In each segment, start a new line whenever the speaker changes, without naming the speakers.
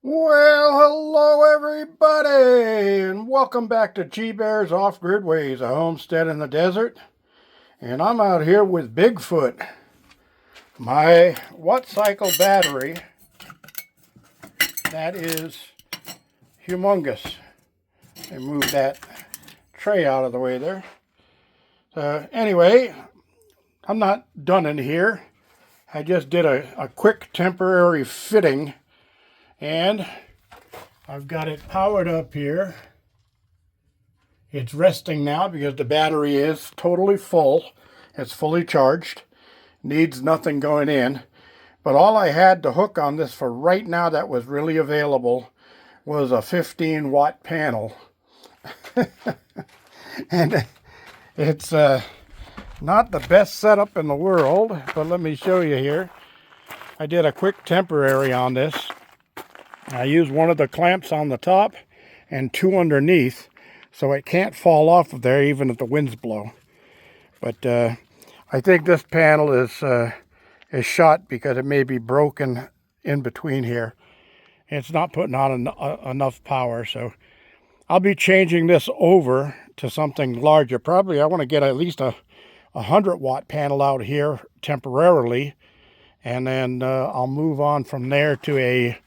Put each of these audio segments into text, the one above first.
Well, hello everybody, and welcome back to G-Bear's Off-Grid Ways, a homestead in the desert. And I'm out here with Bigfoot, my WattCycle battery. That is humongous. I moved that tray out of the way there. So anyway, I'm not done in here. I just did a quick temporary fitting, and I've got it powered up here. It's resting now because the battery is totally full. It's fully charged. Needs nothing going in. But all I had to hook on this for right now that was really available was a 15 watt panel. And it's not the best setup in the world, but let me show you here. I did a quick temporary on this. I used one of the clamps on the top and two underneath, so it can't fall off of there even if the winds blow. But I think this panel is shot because it may be broken in between here. It's not putting on enough power, so I'll be changing this over to something larger. Probably I want to get at least a 100 watt panel out here temporarily, and then I'll move on from there to a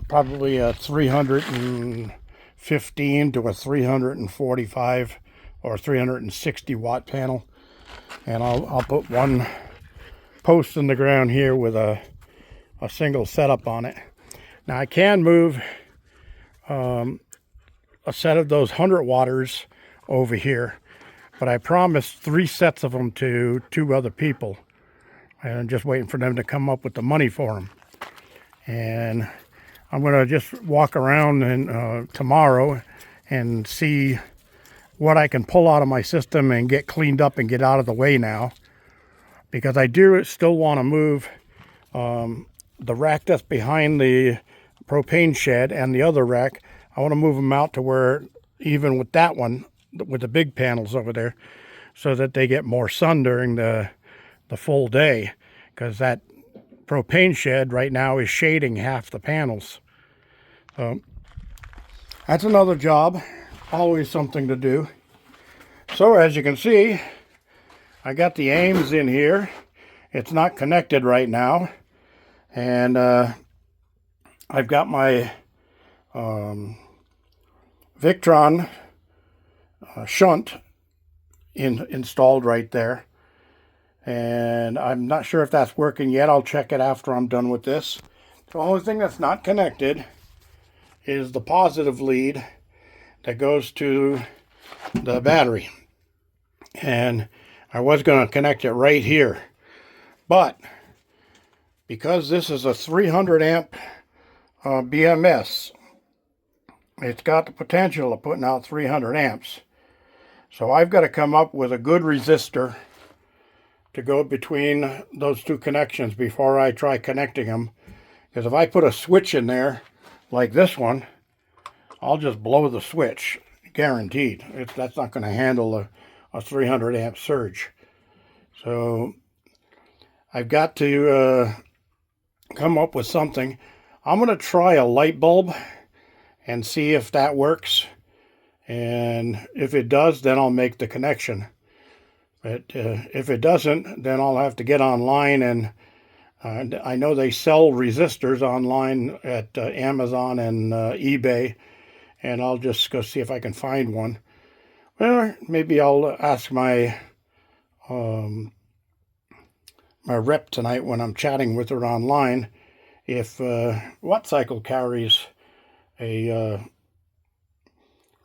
probably a 315 to a 345 or 360 watt panel, and I'll put one post in the ground here with a single setup on it. Now I can move a set of those 100 watters over here, but I promised 3 sets of them to 2 other people, and I'm just waiting for them to come up with the money for them. And I'm going to just walk around and tomorrow and see what I can pull out of my system and get cleaned up and get out of the way now, because I do still want to move the rack that's behind the propane shed and the other rack. I want to move them out to where, even with that one, with the big panels over there, so that they get more sun during the full day, because that propane shed right now is shading half the panels. So that's another job, always something to do. So as you can see, I got the Ames in here. It's not connected right now, and I've got my Victron shunt installed right there, and I'm not sure if that's working yet. I'll check it after I'm done with this. The only thing that's not connected is the positive lead that goes to the battery, and I was going to connect it right here, but because this is a 300 amp BMS, it's got the potential of putting out 300 amps. So I've got to come up with a good resistor to go between those 2 connections before I try connecting them. Because if I put a switch in there, like this one, I'll just blow the switch, guaranteed. That's not going to handle a 300 amp surge. So I've got to come up with something. I'm going to try a light bulb and see if that works. And if it does, then I'll make the connection. But if it doesn't, then I'll have to get online, and I know they sell resistors online at Amazon and eBay, and I'll just go see if I can find one. Well, maybe I'll ask my my rep tonight when I'm chatting with her online if WattCycle carries a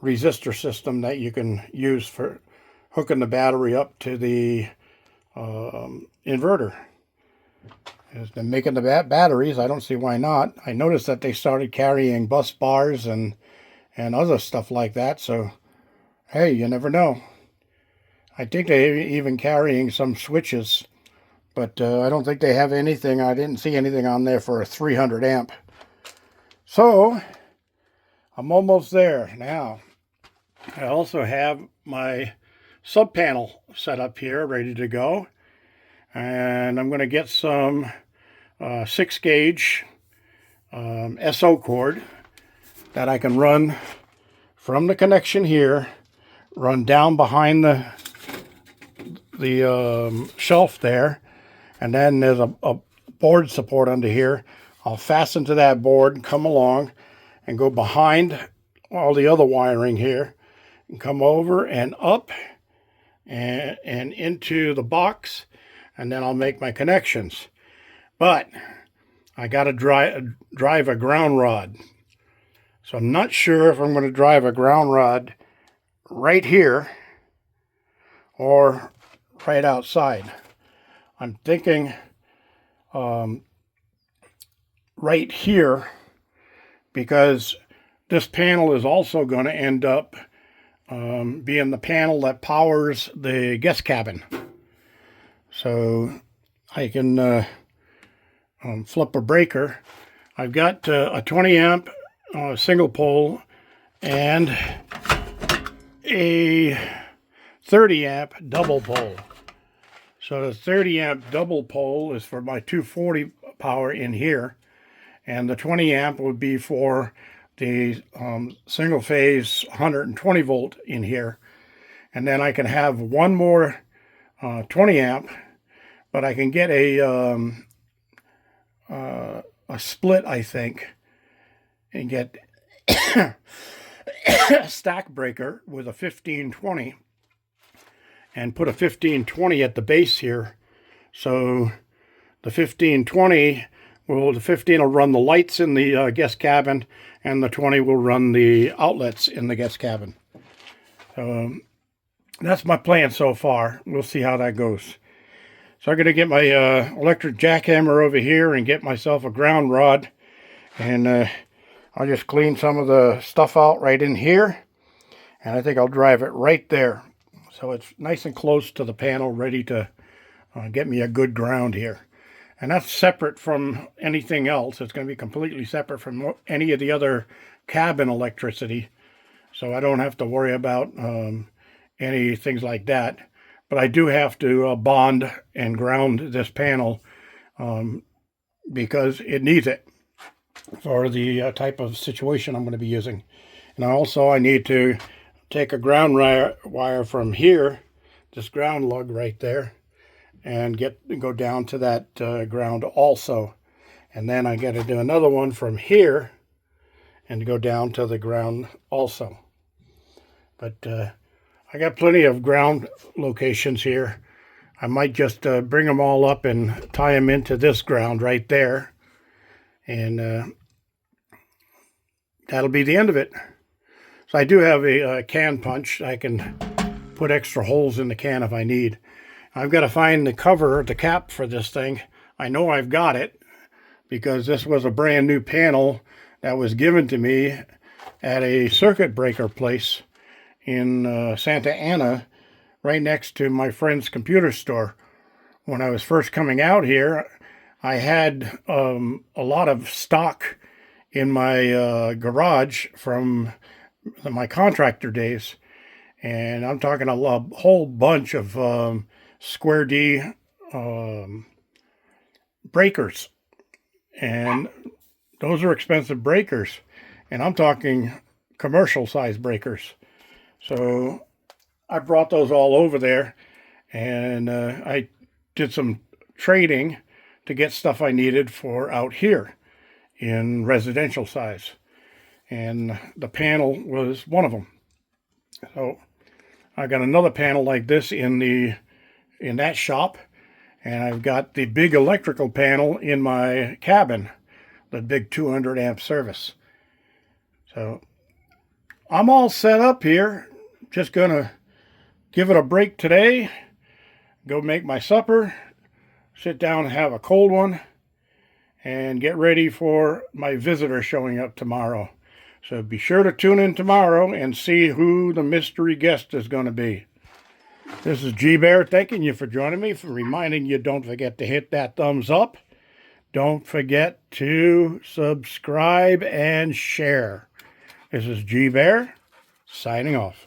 resistor system that you can use for hooking the battery up to the inverter. As they're making the batteries, I don't see why not. I noticed that they started carrying bus bars and other stuff like that, so hey, you never know. I think they're even carrying some switches, but I don't think they have anything. I didn't see anything on there for a 300 amp. So I'm almost there now. I also have my sub panel set up here, ready to go. And I'm going to get some 6 gauge SO cord that I can run from the connection here, run down behind the shelf there, and then there's a board support under here. I'll fasten to that board and come along and go behind all the other wiring here and come over and up and into the box, and then I'll make my connections. But I got to drive a ground rod. So I'm not sure if I'm going to drive a ground rod right here or right outside. I'm thinking right here, because this panel is also going to end up being the panel that powers the guest cabin. So I can flip a breaker. I've got a 20 amp single pole and a 30 amp double pole. So the 30 amp double pole is for my 240 power in here, and the 20 amp would be for the single phase 120 volt in here. And then I can have one more 20 amp, but I can get a split, I think, and get a stack breaker with a 1520 and put a 1520 at the base here. So the 1520 the 15 will run the lights in the guest cabin, and the 20 will run the outlets in the guest cabin. So that's my plan so far. We'll see how that goes. So I'm going to get my electric jackhammer over here and get myself a ground rod, and I'll just clean some of the stuff out right in here, and I think I'll drive it right there. So it's nice and close to the panel, ready to get me a good ground here. And that's separate from anything else. It's going to be completely separate from any of the other cabin electricity. So I don't have to worry about any things like that. But I do have to bond and ground this panel because it needs it for the type of situation I'm going to be using. And also I need to take a ground wire from here, this ground lug right there, and go down to that ground also. And then I got to do another one from here and go down to the ground also. But I got plenty of ground locations here. I might just bring them all up and tie them into this ground right there. And that'll be the end of it. So I do have a can punch. I can put extra holes in the can if I need. I've got to find the cover, the cap for this thing. I know I've got it because this was a brand new panel that was given to me at a circuit breaker place in Santa Ana, right next to my friend's computer store. When I was first coming out here, I had a lot of stock in my garage from my contractor days. And I'm talking a whole bunch of square D breakers. And those are expensive breakers. And I'm talking commercial size breakers. So I brought those all over there, and I did some trading to get stuff I needed for out here in residential size. And the panel was one of them. So I got another panel like this in that shop, and I've got the big electrical panel in my cabin, the big 200 amp service. So I'm all set up here. Just gonna give it a break today, go make my supper, sit down and have a cold one, and get ready for my visitor showing up tomorrow. So be sure to tune in tomorrow and see who the mystery guest is going to be. This is G Bear thanking you for joining me, for reminding you don't forget to hit that thumbs up. Don't forget to subscribe and share. This is G Bear signing off.